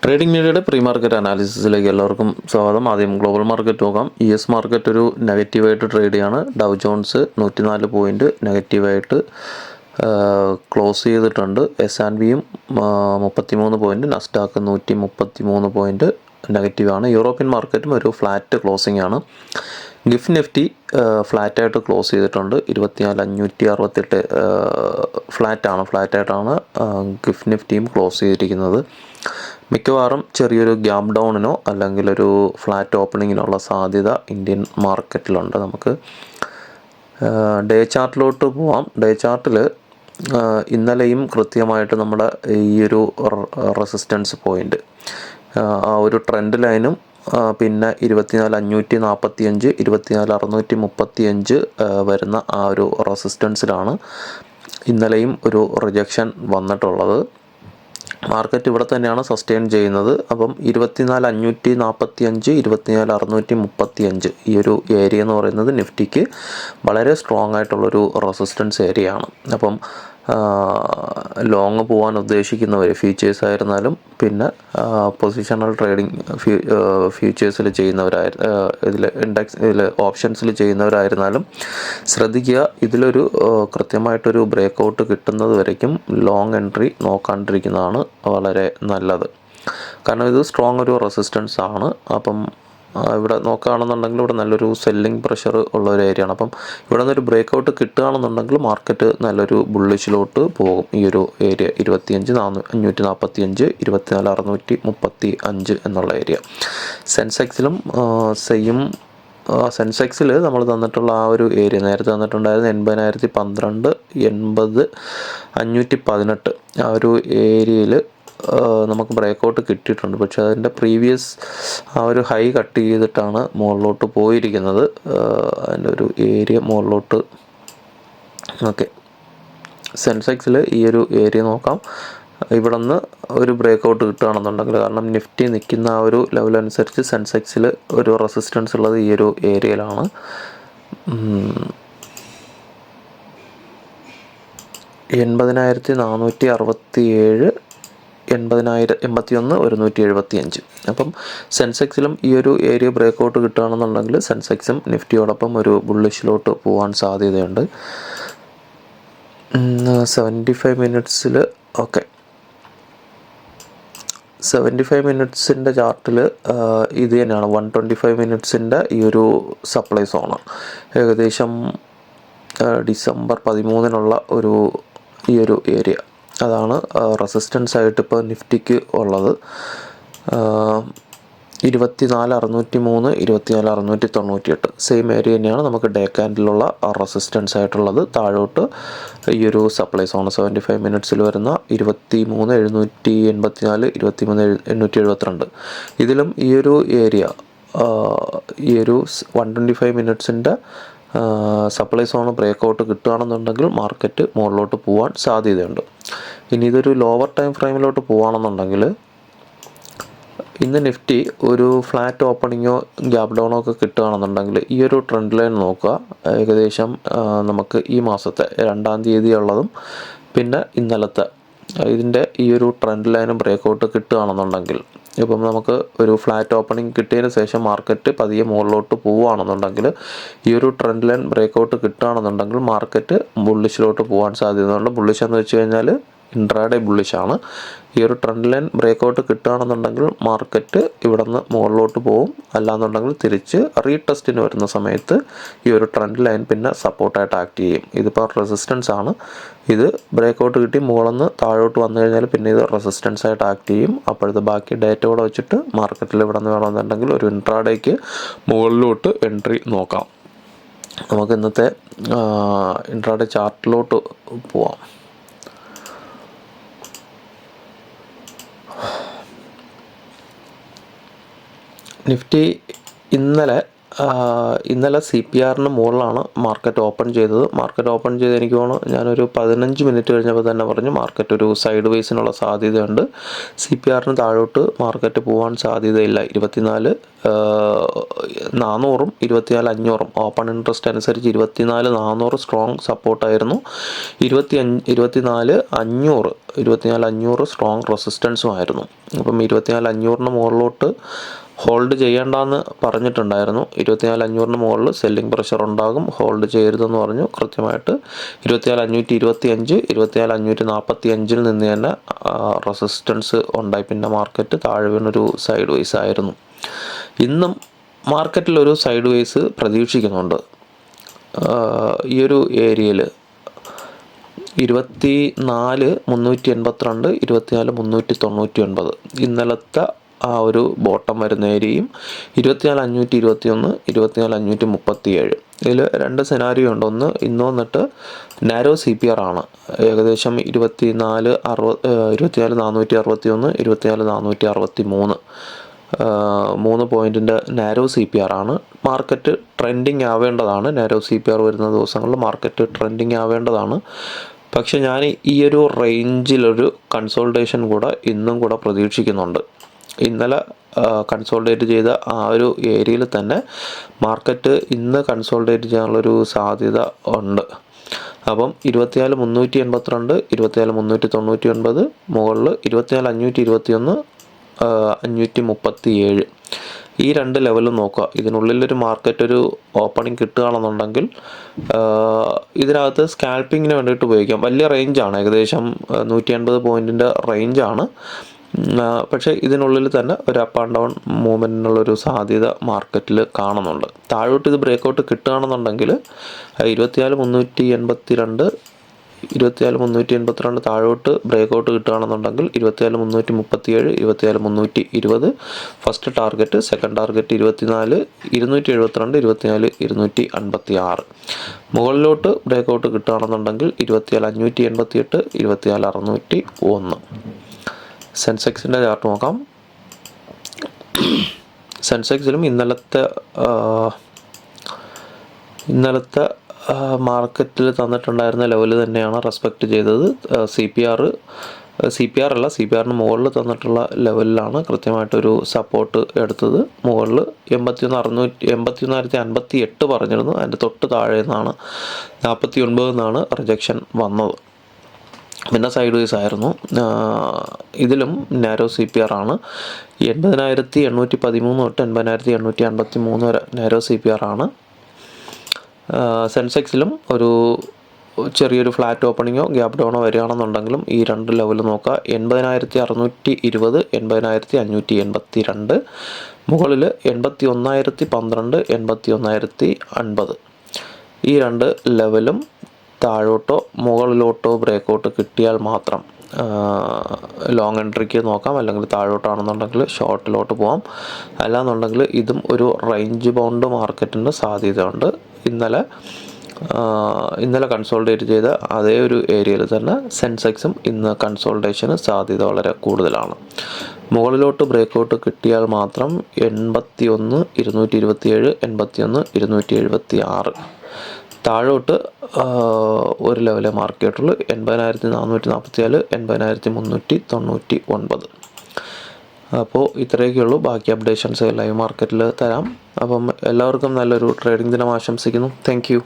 Trading മീഡിയയുടെ pre market അനാലിസിസിലേക്ക് എല്ലാവർക്കും സ്വാഗതം. ആദ്യം ഗ്ലോബൽ മാർക്കറ്റ് നോക്കാം. US മാർക്കറ്റ് ഒരു നെഗറ്റീവായിട്ട് ട്രേഡ് ചെയ്യാണ്. ഡൗ ജോൺസ് 104 പോയിൻറ്റ് നെഗറ്റീവായിട്ട് ക്ലോസ് ചെയ്തിട്ടുണ്ട്. S&Pയും 33 പോയിൻറ്റ്, നസ്ഡാക്ക് 133 പോയിൻറ്റ് നെഗറ്റീവാണ്. യൂറോപ്യൻ മാർക്കറ്റും ഒരു ഫ്ലാറ്റ് ക്ലോസിംഗ് ആണ്. ഗിഫ്റ്റ് നിഫ്റ്റി ഫ്ലാറ്റായിട്ട് ക്ലോസ് ചെയ്തിട്ടുണ്ട്. 24,568 ഫ്ലാറ്റായിട്ടാണ് ഗിഫ്റ്റ് നിഫ്റ്റിയും ക്ലോസ് ചെയ്തിരിക്കുന്നത്. മിക്കവാറും ചെറിയൊരു ഗ്യാപ് ഡൗണിനോ അല്ലെങ്കിൽ ഒരു ഫ്ലാറ്റ് ഓപ്പണിങ്ങിനുള്ള സാധ്യത ഇന്ത്യൻ മാർക്കറ്റിലുണ്ട്. നമുക്ക് ഡേ ചാർട്ടിലോട്ട് പോവാം. ഡേ ചാർട്ടിൽ ഇന്നലെയും കൃത്യമായിട്ട് നമ്മുടെ ഈ ഒരു റെസിസ്റ്റൻസ് പോയിൻ്റ് ആ ഒരു ട്രെൻഡ് ലൈനും പിന്നെ 24,545 24,635 വരുന്ന ആ ഒരു റെസിസ്റ്റൻസിലാണ് ഇന്നലെയും ഒരു റിജക്ഷൻ വന്നിട്ടുള്ളത്. മാർക്കറ്റ് ഇവിടെ തന്നെയാണ് സസ്റ്റെയിൻ ചെയ്യുന്നത്. അപ്പം 24,545 24,635 ഈ ഒരു ഏരിയ എന്ന് പറയുന്നത് നിഫ്റ്റിക്ക് വളരെ സ്ട്രോങ് ആയിട്ടുള്ളൊരു റെസിസ്റ്റൻസ് ഏരിയ ആണ്. അപ്പം ലോങ് പോകാൻ ഉദ്ദേശിക്കുന്നവർ ഫ്യൂച്ചേഴ്സ് ആയിരുന്നാലും പിന്നെ പൊസിഷണൽ ട്രേഡിംഗ് ഫ്യൂച്ചേഴ്സിൽ ഇതിൽ ഓപ്ഷൻസിൽ ചെയ്യുന്നവരായിരുന്നാലും ശ്രദ്ധിക്കുക. ഇതിലൊരു കൃത്യമായിട്ടൊരു ബ്രേക്കൗട്ട് കിട്ടുന്നത് വരയ്ക്കും ലോങ് എൻട്രി നോക്കാണ്ടിരിക്കുന്നതാണ് വളരെ നല്ലത്. കാരണം ഇത് സ്ട്രോങ് ഒരു റെസിസ്റ്റൻസ് ആണ്. അപ്പം ഇവിടെ നോക്കുകയാണെന്നുണ്ടെങ്കിൽ ഇവിടെ നല്ലൊരു സെല്ലിംഗ് പ്രഷർ ഉള്ള ഒരു ഏരിയ ആണ്. അപ്പം ഇവിടെ നിന്നൊരു ബ്രേക്കൗട്ട് കിട്ടുകയാണെന്നുണ്ടെങ്കിൽ മാർക്കറ്റ് നല്ലൊരു ബുള്ളിഷിലോട്ട് പോകും. ഈ ഒരു ഏരിയ 25,545 24,635 എന്നുള്ള ഏരിയ. സെൻസെക്സിലും സെയിം. സെൻസെക്സിൽ നമ്മൾ തന്നിട്ടുള്ള ആ ഒരു ഏരിയ നേരത്തെ തന്നിട്ടുണ്ടായിരുന്നത് 80,012 80,518 ആ ഒരു ഏരിയയിൽ നമുക്ക് ബ്രേക്കൗട്ട് കിട്ടിയിട്ടുണ്ട്. പക്ഷേ അതിൻ്റെ പ്രീവിയസ് ആ ഒരു ഹൈ കട്ട് ചെയ്തിട്ടാണ് മുകളിലോട്ട് പോയിരിക്കുന്നത്. അതിൻ്റെ ഒരു ഏരിയ മുകളിലോട്ട്. ഓക്കെ, സെൻസെക്സിൽ ഈ ഒരു ഏരിയ നോക്കാം. ഇവിടെ നിന്ന് ഒരു ബ്രേക്കൗട്ട് കിട്ടുകയാണെന്നുണ്ടെങ്കിൽ, കാരണം നിഫ്റ്റി നിൽക്കുന്ന ആ ഒരു ലെവൽ അനുസരിച്ച് സെൻസെക്സിൽ ഒരു റെസിസ്റ്റൻസ് ഉള്ളത് ഈ ഒരു ഏരിയയിലാണ്. 80,467 81 175. അപ്പം സെൻസെക്സിലും ഈ ഒരു ഏരിയ ബ്രേക്കൗട്ട് കിട്ടുകയാണെന്നുണ്ടെങ്കിൽ സെൻസെക്സും നിഫ്റ്റിയോടൊപ്പം ഒരു ബുള്ളിഷിലോട്ട് പോകാൻ സാധ്യതയുണ്ട്. 75 മിനിറ്റ്സിൽ ഓക്കെ, 75 മിനിറ്റ്സിൻ്റെ ചാർട്ടിൽ ഇത് തന്നെയാണ് 125 മിനിറ്റ്സിൻ്റെ ഈ ഒരു സപ്ലൈ സോണ്. ഏകദേശം ഡിസംബർ 13 ഈ ഒരു ഏരിയ അതാണ് റെസിസ്റ്റൻസ് ആയിട്ട് ഇപ്പോൾ നിഫ്റ്റിക്ക് ഉള്ളത്. 24,603 24,698 സെയിം ഏരിയ തന്നെയാണ് നമുക്ക് ഡേ ക്യാൻഡിലുള്ള റെസിസ്റ്റൻസ് ആയിട്ടുള്ളത്. താഴോട്ട് ഈ ഒരു സപ്ലൈ സോൺ 75 മിനിറ്റ്സിൽ വരുന്ന 23,784 23,872. ഇതിലും ഈ ഒരു ഏരിയ ഈ ഒരു 125 മിനിറ്റ്സിൻ്റെ സപ്ലൈ സോണ് ബ്രേക്കൗട്ട് കിട്ടുകയാണെന്നുണ്ടെങ്കിൽ മാർക്കറ്റ് മുകളിലോട്ട് പോകാൻ സാധ്യതയുണ്ട്. ഇനി ഇതൊരു ലോവർ ടൈം ഫ്രെയിമിലോട്ട് പോവുകയാണെന്നുണ്ടെങ്കിൽ ഇന്ന് നിഫ്റ്റി ഒരു ഫ്ലാറ്റ് ഓപ്പണിങ്ങോ ഗ്യാപ് ഡൗണോ ഒക്കെ കിട്ടുകയാണെന്നുണ്ടെങ്കിൽ ഈ ഒരു ട്രെൻഡ് ലൈൻ നോക്കുക. ഏകദേശം നമുക്ക് ഈ മാസത്തെ 2-ാം തീയതി ഉള്ളതും പിന്നെ ഇന്നലത്തെ ഇതിൻ്റെ ഈ ഒരു ട്രെൻഡ് ലൈനും ബ്രേക്കൗട്ട് കിട്ടുകയാണെന്നുണ്ടെങ്കിൽ, ഇപ്പം നമുക്ക് ഒരു ഫ്ലാറ്റ് ഓപ്പണിംഗ് കിട്ടിയതിന് ശേഷം മാർക്കറ്റ് പതിയെ മുകളിലോട്ട് പോവുകയാണെന്നുണ്ടെങ്കിൽ ഈ ഒരു ട്രെൻഡ് ലൈൻ ബ്രേക്കൗട്ട് കിട്ടുകയാണെന്നുണ്ടെങ്കിൽ മാർക്കറ്റ് ബുള്ളിഷിലോട്ട് പോകാൻ സാധ്യതയുണ്ട്. ബുള്ളിഷ് എന്ന് വെച്ച് കഴിഞ്ഞാൽ ഇൻട്രാഡേ ബുള്ളിഷാണ്. ഈ ഒരു ട്രെൻഡ് ലൈൻ ബ്രേക്കൗട്ട് കിട്ടുകയാണെന്നുണ്ടെങ്കിൽ മാർക്കറ്റ് ഇവിടെ നിന്ന് മുകളിലോട്ട് പോകും. അല്ലാന്നുണ്ടെങ്കിൽ തിരിച്ച് റീടെസ്റ്റിന് വരുന്ന സമയത്ത് ഈ ഒരു ട്രെൻഡ് ലൈൻ പിന്നെ സപ്പോർട്ടായിട്ട് ആക്ട് ചെയ്യും. ഇതിപ്പോൾ റെസിസ്റ്റൻസ് ആണ്. ഇത് ബ്രേക്കൗട്ട് കിട്ടി മുകളിൽ നിന്ന് താഴോട്ട് വന്നു കഴിഞ്ഞാൽ പിന്നെ ഇത് റെസിസ്റ്റൻസ് ആയിട്ട് ആക്ട് ചെയ്യും. അപ്പോഴത്തെ ബാക്കി ഡേറ്റ കൂടെ വെച്ചിട്ട് മാർക്കറ്റിൽ ഇവിടെ നിന്ന് വേണമെന്നുണ്ടെങ്കിൽ ഒരു ഇൻട്രാഡേക്ക് മുകളിലോട്ട് എൻട്രി നോക്കാം. നമുക്ക് ഇന്നത്തെ ഇൻട്രാഡേ ചാർട്ടിലോട്ട് പോവാം. നിഫ്റ്റി ഇന്നലെ ഇന്നലെ CPRന് മുകളിലാണ് മാർക്കറ്റ് ഓപ്പൺ ചെയ്തത്. മാർക്കറ്റ് ഓപ്പൺ ചെയ്ത് എനിക്ക് തോന്നുന്നു ഞാനൊരു 15 മിനിറ്റ് കഴിഞ്ഞപ്പോൾ തന്നെ പറഞ്ഞു മാർക്കറ്റ് ഒരു സൈഡ് വേസിനുള്ള സാധ്യതയുണ്ട്. CPRന് താഴോട്ട് മാർക്കറ്റ് പോകാൻ സാധ്യതയില്ല. 24,400ഉം 24,500ഉം ഓപ്പൺ ഇൻട്രസ്റ്റ് അനുസരിച്ച് 24,400 സ്ട്രോങ് സപ്പോർട്ടായിരുന്നു. 24,500 സ്ട്രോങ് റെസിസ്റ്റൻസും ആയിരുന്നു. അപ്പം 24,500ന് മുകളിലോട്ട് ഹോൾഡ് ചെയ്യേണ്ടെന്ന് പറഞ്ഞിട്ടുണ്ടായിരുന്നു. 24,500ന് മുകളിൽ സെല്ലിംഗ് പ്രഷർ ഉണ്ടാകും, ഹോൾഡ് ചെയ്യരുതെന്ന് പറഞ്ഞു. കൃത്യമായിട്ട് 24,525, 24,545 നിന്ന് തന്നെ റെസിസ്റ്റൻസ് ഉണ്ടായി. പിന്നെ മാർക്കറ്റ് താഴെ വീണൊരു സൈഡ് വേസ് ആയിരുന്നു. ഇന്നും മാർക്കറ്റിലൊരു സൈഡ് വേസ് പ്രതീക്ഷിക്കുന്നുണ്ട്. ഈ ഒരു ഏരിയയിൽ 24,382, 24,399 ഇന്നലത്തെ ആ ഒരു ബോട്ടം വരുന്ന ഏരിയയും 24,521, 24,537. ഇതിൽ 2 സെനാരിയോ ഉണ്ട്. ഒന്ന് ഇന്ന് വന്നിട്ട് നാരോ CPR ആണ്. ഏകദേശം 24,461, 24,463 3 പോയിൻറ്റിൻ്റെ നാരോ CPR ആണ്. മാർക്കറ്റ് ട്രെൻഡിങ് ആവേണ്ടതാണ്. നാരോ CPR വരുന്ന ദിവസങ്ങളിൽ മാർക്കറ്റ് ട്രെൻഡിങ് ആവേണ്ടതാണ്. പക്ഷെ ഞാൻ ഈ ഒരു റേഞ്ചിലൊരു കൺസോൾട്ടേഷൻ കൂടെ ഇന്നും കൂടെ പ്രതീക്ഷിക്കുന്നുണ്ട്. ഇന്നലെ കൺസോൾട്ടേറ്റ് ചെയ്ത ആ ഒരു ഏരിയയിൽ തന്നെ മാർക്കറ്റ് ഇന്ന് കൺസോൾട്ടേറ്റ് ചെയ്യാനുള്ളൊരു സാധ്യത ഉണ്ട്. അപ്പം 24,382, 24,399 മുകളിൽ 24,521, 537 ഈ 2 ലെവലും നോക്കുക. ഇതിനുള്ളിലൊരു മാർക്കറ്റ് ഒരു ഓപ്പണിംഗ് കിട്ടുകയാണെന്നുണ്ടെങ്കിൽ ഇതിനകത്ത് സ്കാൽപ്പിങ്ങിന് വേണ്ടിയിട്ട് ഉപയോഗിക്കാം. വലിയ റേഞ്ചാണ്, ഏകദേശം 180 പോയിൻറ്റിൻ്റെ റേഞ്ചാണ്. പക്ഷേ ഇതിനുള്ളിൽ തന്നെ ഒരു അപ്പ് ആൻഡ് ഡൗൺ മൂവ്മെൻറ്റിനുള്ളൊരു സാധ്യത മാർക്കറ്റിൽ കാണുന്നുണ്ട്. താഴോട്ട് ഇത് ബ്രേക്കൗട്ട് കിട്ടുകയാണെന്നുണ്ടെങ്കിൽ 24,382, 24,382 താഴോട്ട് ബ്രേക്കൗട്ട് കിട്ടുകയാണെന്നുണ്ടെങ്കിൽ 24,337, 24,320 ഫസ്റ്റ് ടാർഗറ്റ്. Second target 24,272, 24,256. മുകളിലോട്ട് ബ്രേക്കൗട്ട് കിട്ടുകയാണെന്നുണ്ടെങ്കിൽ 24,588, 24,601. സെൻസെക്സിൻ്റെ ചാർട്ട് നോക്കാം. സെൻസെക്സിലും ഇന്നലത്തെ മാർക്കറ്റിൽ തന്നിട്ടുണ്ടായിരുന്ന ലെവൽ തന്നെയാണ് റെസ്പെക്റ്റ് ചെയ്തത്. CPRന് മുകളിൽ തന്നിട്ടുള്ള ലെവലിലാണ് കൃത്യമായിട്ടൊരു സപ്പോർട്ട് എടുത്തത്. മുകളിൽ 81,658 പറഞ്ഞിരുന്നു. അതിൻ്റെ തൊട്ട് താഴെ നിന്നാണ് 49 എന്നാണ് റിജക്ഷൻ വന്നത്. പിന്നെ സൈഡ് വേസ് ആയിരുന്നു. ഇതിലും നാരോ CPR ആണ്. 80,813 തൊട്ട് 80,853 വരെ നാരോ CPR ആണ്. സെൻസെക്സിലും ഒരു ചെറിയൊരു ഫ്ലാറ്റ് ഓപ്പണിങ്ങോ ഗ്യാപ് ഡൗണോ വരികയാണെന്നുണ്ടെങ്കിലും ഈ 2 ലെവൽ നോക്കുക. 80,620, 80,582 മുകളിൽ 81,012, 81,050 ഈ 2 ലെവലും താഴോട്ടോ മുകളിലോട്ടോ ബ്രേക്കൗട്ട് കിട്ടിയാൽ മാത്രം ലോങ് എൻട്രിക്ക് നോക്കാം. അല്ലെങ്കിൽ താഴോട്ടാണെന്നുണ്ടെങ്കിൽ ഷോർട്ടിലോട്ട് പോകാം. അല്ലാന്നുണ്ടെങ്കിൽ ഇതും ഒരു റേഞ്ച് ബൗണ്ട് മാർക്കറ്റിൻ്റെ സാധ്യതയുണ്ട്. ഇന്നലെ കൺസോൾട്ടേറ്റ് ചെയ്ത അതേ ഒരു ഏരിയയിൽ തന്നെ സെൻസെക്സും ഇന്ന് കൺസോൾട്ടേഷന് സാധ്യത വളരെ കൂടുതലാണ്. മുകളിലോട്ട് ബ്രേക്കൗട്ട് കിട്ടിയാൽ മാത്രം 81, 227, 81, 276. താഴോട്ട് ഒരു ലെവലെ മാർക്ക് ചെയ്തിട്ടുള്ളൂ. 80,444, 80,399. അപ്പോൾ ഇത്രയൊക്കെയുള്ളൂ. ബാക്കി അപ്ഡേഷൻസ് ലൈവ് മാർക്കറ്റിൽ തരാം. അപ്പം എല്ലാവർക്കും നല്ലൊരു ട്രേഡിംഗ് ദിനം ആശംസിക്കുന്നു. Thank you.